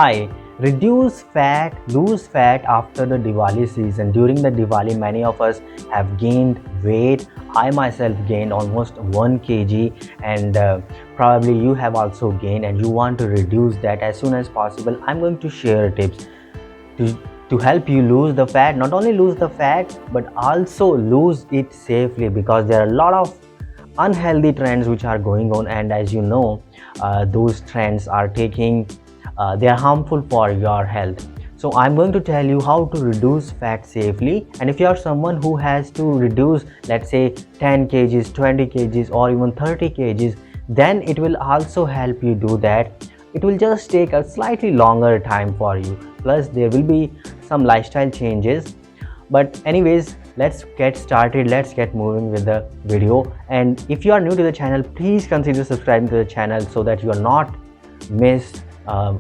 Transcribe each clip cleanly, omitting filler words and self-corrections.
Hi, reduce fat, lose fat after the Diwali season. During the Diwali, many of us have gained weight. I myself gained almost 1 kg, and probably you have also gained, and you want to reduce that as soon as possible. I'm going to share tips to, to help you lose the fat. Not only lose the fat, but also lose it safely, because there are a lot of unhealthy trends which are going on, and as you know, those trends are they are harmful for your health. So I'm going to tell you how to reduce fat safely, and if you are someone who has to reduce, let's say 10 kgs, 20 kgs, or even 30 kgs, then it will also help you do that. It will just take a slightly longer time for you, plus there will be some lifestyle changes. But anyways, let's get started, let's get moving with the video. And if you are new to the channel, please consider subscribing to the channel so that you are not miss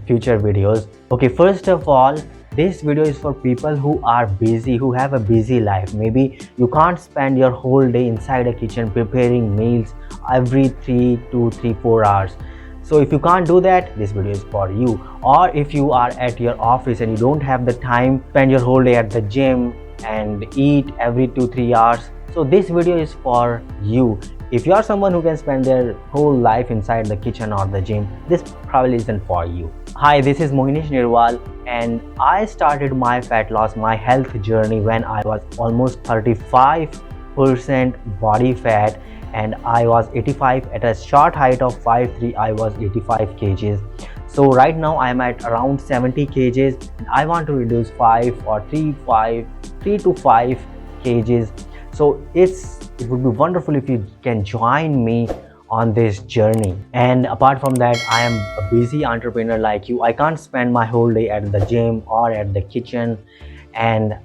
future videos. Okay, first of all, this video is for people who are busy, who have a busy life. Maybe you can't spend your whole day inside a kitchen preparing meals every 4 hours. So if you can't do that, this video is for you. Or if you are at your office and you don't have the time, spend your whole day at the gym and eat every 2-3 hours, so this video is for you. If you are someone who can spend their whole life inside the kitchen or the gym, this probably isn't for you. Hi, this is Mohinish Nirwal, and I started my fat loss, my health journey when I was almost 35% body fat, and I was 85 at a short height of 5'3". I was 85 kgs. So right now I am at around 70 kgs, and I want to reduce 5 or 3 to 5 kgs. So it would be wonderful if you can join me on this journey. And apart from that, I am a busy entrepreneur like you. I can't spend my whole day at the gym or at the kitchen. And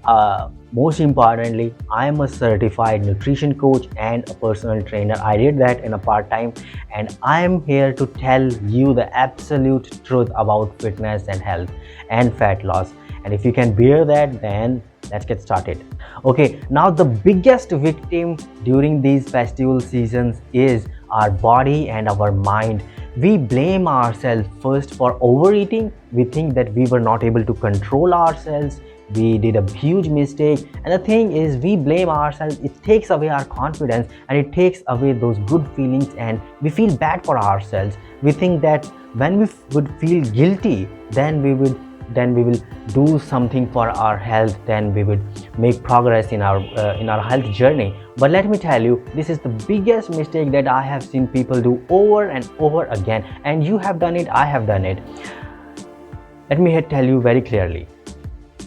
most importantly, I am a certified nutrition coach and a personal trainer. I did that in a part-time, and I am here to tell you the absolute truth about fitness and health and fat loss. And if you can bear that, then let's get started. Okay, now the biggest victim during these festival seasons is our body and our mind. We blame ourselves first for overeating. We think that we were not able to control ourselves. We did a huge mistake, and the thing is, we blame ourselves. It takes away our confidence, and it takes away those good feelings, and we feel bad for ourselves. We think that when we would feel guilty, then we will do something for our health, then we would make progress in our health journey. But let me tell you, this is the biggest mistake that I have seen people do over and over again, and you have done it, I have done it. Let me tell you very clearly,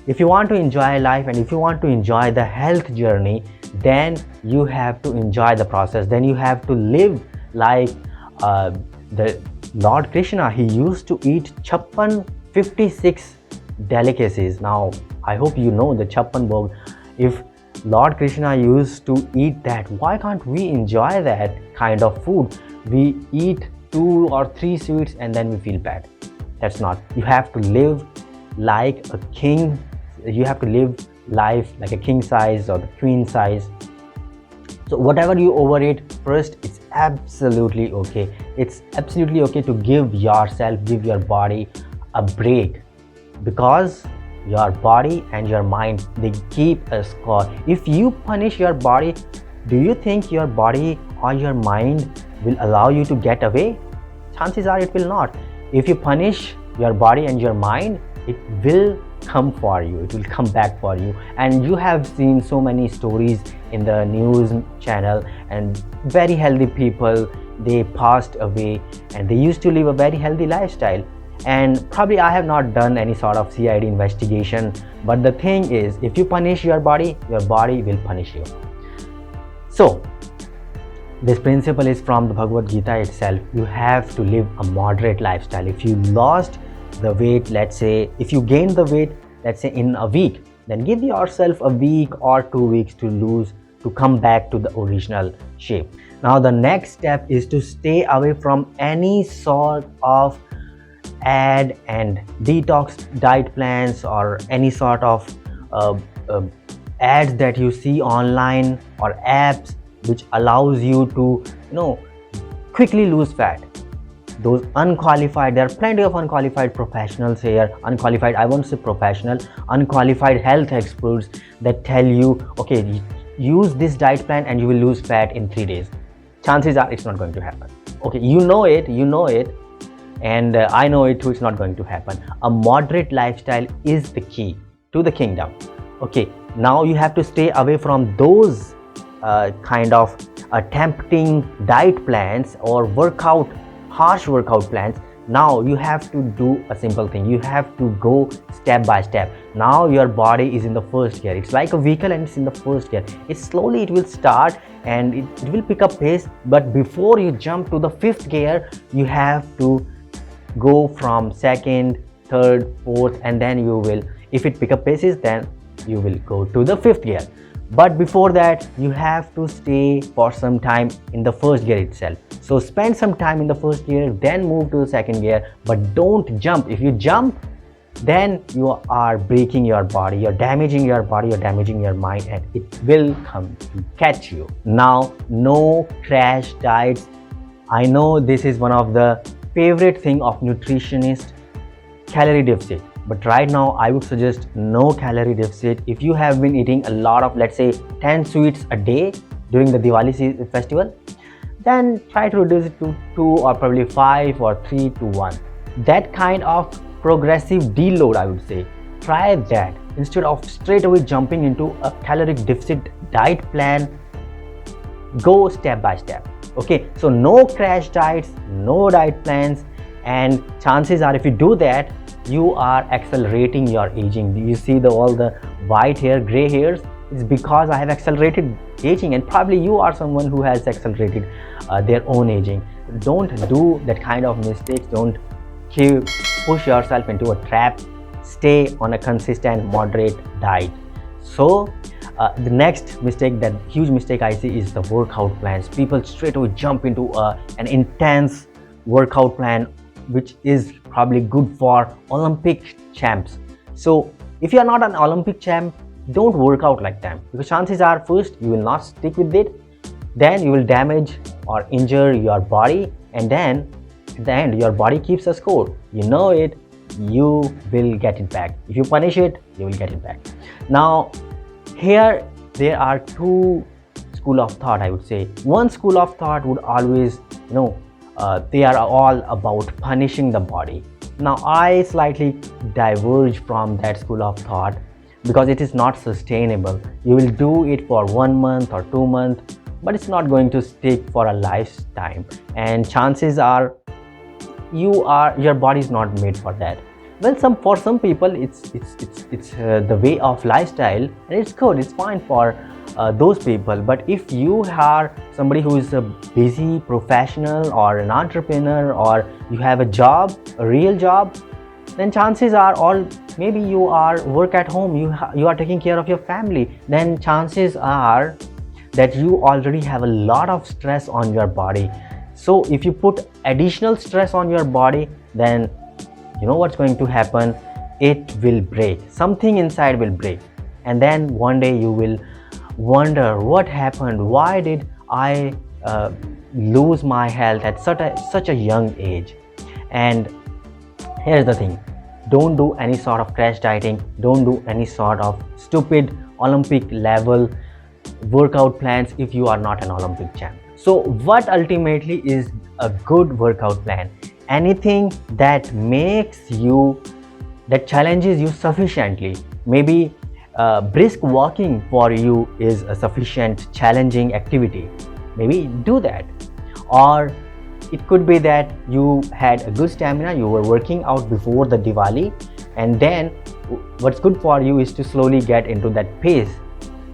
if you want to enjoy life and if you want to enjoy the health journey, then you have to enjoy the process. Then you have to live like the Lord Krishna. He used to eat 56 delicacies. Now I hope you know the Chappan Bhog. If Lord Krishna used to eat that, why can't we enjoy that kind of food? We eat 2 or 3 sweets and then we feel bad. That's not. You have to live like a king. You have to live life like a king size or the queen size. So whatever you overeat first, it's absolutely okay. It's absolutely okay to give yourself, give your body a break, because your body and your mind, they keep a score. If you punish your body, do you think your body or your mind will allow you to get away? Chances are it will not. If you punish your body and your mind, it will come for you, it will come back for you. And you have seen so many stories in the news channel, and very healthy people, they passed away and they used to live a very healthy lifestyle. And probably I have not done any sort of CID investigation, but the thing is, if you punish your body will punish you. So this principle is from the Bhagavad Gita itself. You have to live a moderate lifestyle. If you lost the weight, let's say if you gained the weight, let's say in a week, then give yourself a week or 2 weeks to come back to the original shape. Now the next step is to stay away from any sort of ad and detox diet plans or any sort of ads that you see online or apps which allows you to quickly lose fat. those unqualified, there are plenty of unqualified professionals here, unqualified, I won't say professional, unqualified health experts that tell you, okay, use this diet plan and you will lose fat in 3 days. Chances are it's not going to happen. Okay, you know it, and I know it too, it's not going to happen. A moderate lifestyle is the key to the kingdom. Okay, now you have to stay away from those kind of tempting diet plans or harsh workout plans. Now you have to do a simple thing. You have to go step by step. Now your body is in the first gear. It's like a vehicle and it's in the first gear. It will start and it will pick up pace, but before you jump to the 5th gear, you have to go from 2nd, 3rd, 4th, and then you will, if it pick up paces, then you will go to the 5th gear. But before that, you have to stay for some time in the 1st gear itself. So spend some time in the 1st gear, then move to the 2nd gear, but don't jump. If you jump, then you are breaking your body, you're damaging your body, you're damaging your mind, and it will come to catch you. Now, no crash diets. I know this is one of the favorite thing of nutritionists, calorie deficit. But right now, I would suggest no calorie deficit. If you have been eating a lot of, let's say, 10 sweets a day during the Diwali festival, then try to reduce it to 2 or probably 5 or 3 to 1. That kind of progressive deload, I would say, try that. Instead of straight away jumping into a caloric deficit diet plan, go step by step. Okay, so no crash diets, no diet plans, and chances are if you do that, you are accelerating your aging. You see all the white hair, gray hairs? It's because I have accelerated aging, and probably you are someone who has accelerated their own aging. Don't do that kind of mistakes. Don't push yourself into a trap. Stay on a consistent, moderate diet. So the next mistake, that huge mistake I see, is the workout plans. People straight away jump into an intense workout plan, which is probably good for Olympic champs. So if you are not an Olympic champ, don't work out like them, because chances are, first, you will not stick with it, then you will damage or injure your body, and then at the end your body keeps a score. You know it, you will get it back. If you punish it, you will get it back. Now here there are 2 school of thought, I would say. One school of thought would always, they are all about punishing the body. Now I slightly diverge from that school of thought, because it is not sustainable. You will do it for 1 month or 2 months, but it's not going to stick for a lifetime, and chances are your body is not made for that. Well, for some people it's the way of lifestyle, and it's good, it's fine for those people. But if you are somebody who is a busy professional or an entrepreneur, or you have a job, a real job, then chances are, or maybe you are work at home, you are taking care of your family, then chances are that you already have a lot of stress on your body. So if you put additional stress on your body, then you know what's going to happen? It will break. Something inside will break, and then one day you will wonder what happened. Why did I lose my health at such a young age? And here's the thing: don't do any sort of crash dieting. Don't do any sort of stupid Olympic level workout plans if you are not an Olympic champ. So what ultimately is a good workout plan? Anything that challenges you sufficiently. Maybe brisk walking for you is a sufficient challenging activity. Maybe do that. Or it could be that you had a good stamina, you were working out before the Diwali, and then what's good for you is to slowly get into that pace.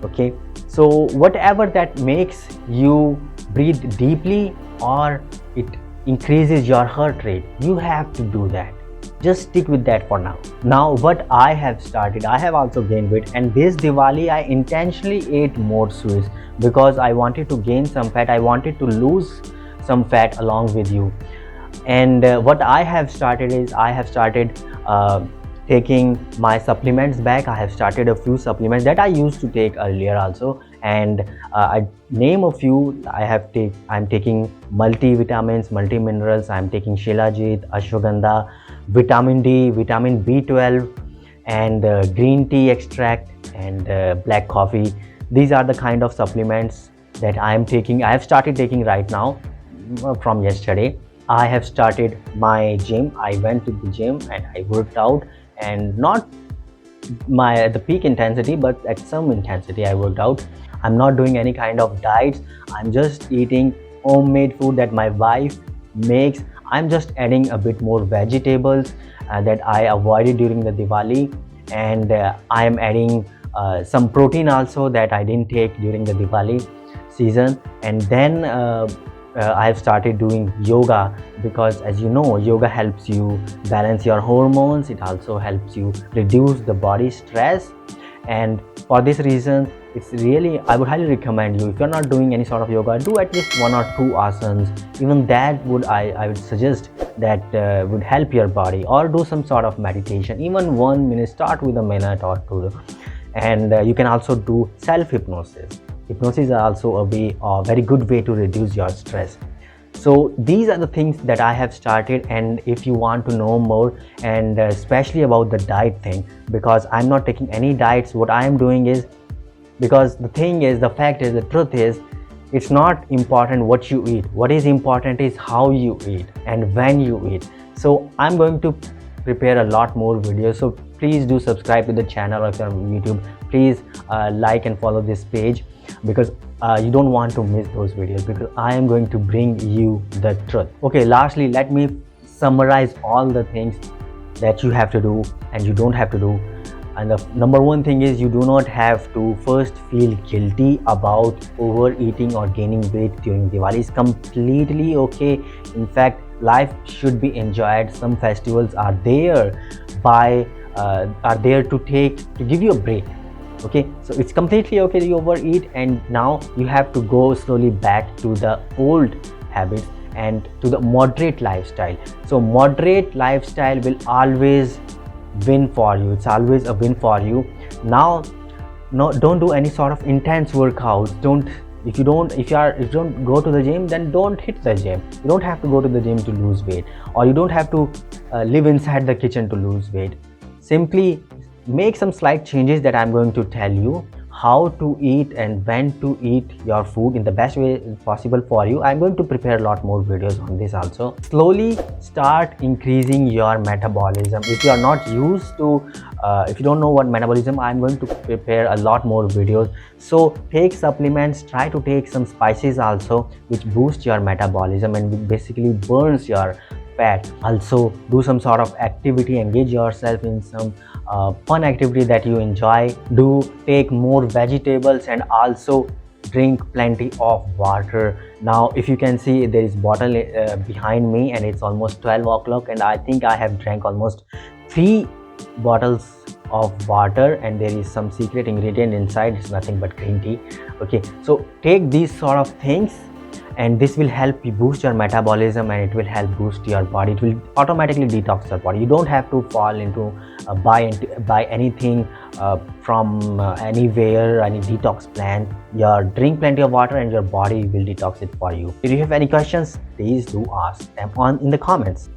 Okay, so whatever that makes you breathe deeply, or it increases your heart rate, you have to do that. Just stick with that for now. Now what I have started, I have also gained weight, and this Diwali I intentionally ate more sweets because I wanted to gain some fat. I wanted to lose some fat along with you. And what I have started is, I have started taking my supplements back. I have started a few supplements that I used to take earlier also, and I name a few. I'm taking multivitamins, multiminerals. I'm taking Shilajit, Ashwagandha, vitamin D, vitamin B12, and green tea extract, and black coffee. These are the kind of supplements that I am taking. I have started taking right now from yesterday. I have started my gym. I went to the gym and I worked out, and not the peak intensity, but at some intensity I worked out. I'm not doing any kind of diets. I'm just eating homemade food that my wife makes. I'm just adding a bit more vegetables that I avoided during the Diwali, and I am adding some protein also that I didn't take during the Diwali season. And then I've started doing yoga, because as you know, yoga helps you balance your hormones. It also helps you reduce the body stress, and for this reason, it's really, I would highly recommend you, if you're not doing any sort of yoga, do at least 1 or 2 asanas. Even that would, I would suggest that would help your body, or do some sort of meditation, even 1 minute. Start with a minute or two. And you can also do self-hypnosis. Hypnosis is also a very good way to reduce your stress. So these are the things that I have started, and if you want to know more, and especially about the diet thing, because I'm not taking any diets, what I am doing is, because the thing is, the fact is, the truth is, it's not important what you eat. What is important is how you eat and when you eat. So I'm going to prepare a lot more videos, so please do subscribe to the channel. Or if you're on YouTube, please like and follow this page, because you don't want to miss those videos, because I am going to bring you the truth. Okay, lastly, let me summarize all the things that you have to do and you don't have to do. And the number one thing is, you do not have to first feel guilty about overeating or gaining weight during Diwali. It's completely okay. In fact, life should be enjoyed. Some festivals are there to give you a break. Okay, so it's completely okay to overeat, and now you have to go slowly back to the old habits and to the moderate lifestyle. So moderate lifestyle will always win for you. It's always a win for you. Now, no, don't do any sort of intense workouts. If you don't go to the gym, then don't hit the gym. You don't have to go to the gym to lose weight, or you don't have to live inside the kitchen to lose weight. Simply make some slight changes that I'm going to tell you, how to eat and when to eat your food in the best way possible for you. I'm going to prepare a lot more videos on this also. Slowly start increasing your metabolism. If you are not used to, if you don't know what metabolism, I'm going to prepare a lot more videos. So take supplements, try to take some spices also, which boost your metabolism and basically burns your fat. Also do some sort of activity, engage yourself in some fun activity that you enjoy. Do take more vegetables, and also drink plenty of water. Now if you can see, there is bottle behind me, and it's almost 12 o'clock, and I think I have drank almost 3 bottles of water, and there is some secret ingredient inside. It's nothing but green tea. Okay, so take these sort of things, and this will help you boost your metabolism, and it will help boost your body. It will automatically detox your body. You don't have to fall into buy anything from anywhere, any detox plan. Drink plenty of water and your body will detox it for you. If you have any questions, please do ask them in the comments.